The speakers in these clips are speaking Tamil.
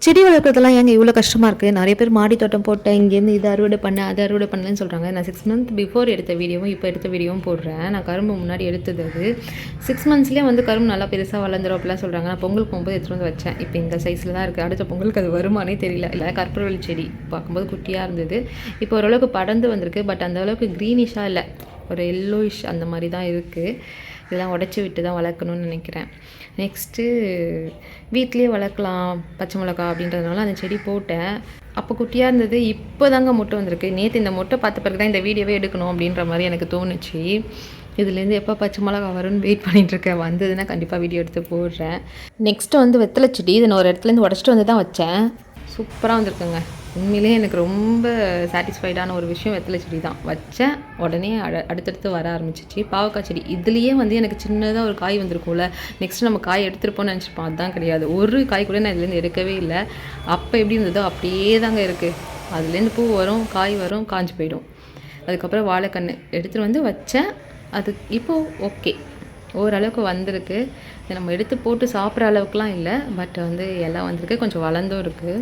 செடி வளர்க்குறதெல்லாம் ஏங்க இவ்வளோ கஷ்டமாக இருக்குது? நிறைய பேர் மாடி தோட்டம் போட்டேன், இங்கேருந்து இதை அறுவடை பண்ணேன், அதை அறுவடை பண்ணலன்னு சொல்கிறாங்க. நான் 6 மந்த் பிஃபோர் எடுத்த வீடியோவும் இப்போ எடுத்த வீடியோவும் போடுறேன். நான் கரும்பு முன்னாடி எடுத்தது அது 6 மந்த்ஸ்லேயே வந்து கரும்பு நல்லா பெருசாக வளர்ந்துடும் அப்படிலாம் சொல்கிறாங்க. நான் பொங்கல் போகும்போது எடுத்துகிட்டு வந்து வச்சேன். இப்போ இந்த சைஸில் தான் இருக்குது. அடுத்த பொங்கலுக்கு அது வருமானே தெரியல. இல்லை கற்பூரவள்ளி செடி பார்க்கும்போது குட்டியாக இருந்தது. இப்போ ஓரளவுக்கு படர்ந்து வந்திருக்கு. பட் அந்த அளவுக்கு க்ரீனிஷாக இல்லை, ஒரு எல்லோயிஷ் அந்த மாதிரி தான் இருக்குது. இதெல்லாம் உடச்சி விட்டு தான் வளர்க்கணும்னு நினைக்கிறேன். நெக்ஸ்ட்டு வீட்லேயே வளர்க்கலாம் பச்சை மிளகா அப்படின்றதுனால அந்த செடி போட்டேன். அப்போ குட்டியாக இருந்தது, இப்போ தாங்க மொட்டை வந்திருக்கு. நேற்று இந்த மொட்டை பார்த்த பிறகு தான் இந்த வீடியோவே எடுக்கணும் அப்படின்ற மாதிரி எனக்கு தோணுச்சு. இதுலேருந்து எப்போ பச்சை மிளகா வரும்னு வெயிட் பண்ணிகிட்ருக்கேன். வந்ததுன்னா கண்டிப்பாக வீடியோ எடுத்து போடுறேன். நெக்ஸ்ட்டு வந்து வெத்தலை செடி. இதை நான் ஒரு இடத்துலேருந்து உடச்சிட்டு வந்து தான் வச்சேன். சூப்பராக வந்திருக்குங்க. உண்மையிலேயே எனக்கு ரொம்ப சாட்டிஸ்ஃபைடான ஒரு விஷயம் வெத்தலை செடி தான். வச்சேன் உடனே அடுத்தடுத்து வர ஆரம்பிச்சிச்சு. பாவக்காய் செடி, இதுலேயே வந்து எனக்கு சின்னதாக ஒரு காய் வந்திருக்கும்ல, நெக்ஸ்ட்டு நம்ம காய் எடுத்துருப்போம்னு நினச்சிப்போம். அதுதான் கிடையாது. ஒரு காய் கூட நான் இதுலேருந்து எடுக்கவே இல்லை. அப்போ எப்படி இருந்ததோ அப்படியே தாங்க இருக்குது. அதுலேருந்து பூ வரும், காய் வரும், காஞ்சி போயிடும். அதுக்கப்புறம் வாழைக்கன்று எடுத்துகிட்டு வந்து வச்சேன். அது இப்போது ஓகே, ஓரளவுக்கு வந்திருக்கு. இதை நம்ம எடுத்து போட்டு சாப்பிட்ற அளவுக்குலாம் இல்லை, பட் வந்து எல்லாம் வந்திருக்கு, கொஞ்சம் வளர்ந்தும் இருக்குது.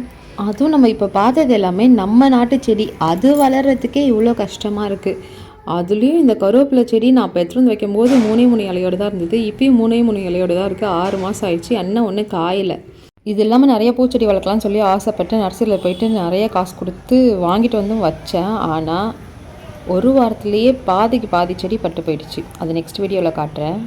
அதுவும் நம்ம இப்போ பார்த்தது எல்லாமே நம்ம நாட்டு செடி. அது வளர்கிறதுக்கே இவ்வளோ கஷ்டமாக இருக்குது. அதுலேயும் இந்த கருவேப்பிலை செடி நான் இப்போ எடுத்துகிட்டு வந்து வைக்கும்போது 3 இலையோடு தான் இருந்தது. இப்போயும் 3 இலையோடு தான் இருக்குது. 6 மாதம் ஆயிடுச்சு, அண்ணன் ஒன்று காயில். இது இல்லாமல் நிறைய பூச்செடி வளர்க்கலாம்னு சொல்லி ஆசைப்பட்டு நர்சரியில் போயிட்டு நிறைய காசு கொடுத்து வாங்கிட்டு வந்தும் வச்சேன். ஆனால் ஒரு வாரத்துலேயே பாதிக்கு பாதி செடி பட்டு போயிடுச்சு. அது நெக்ஸ்ட் வீடியோவில் காட்டுறேன்.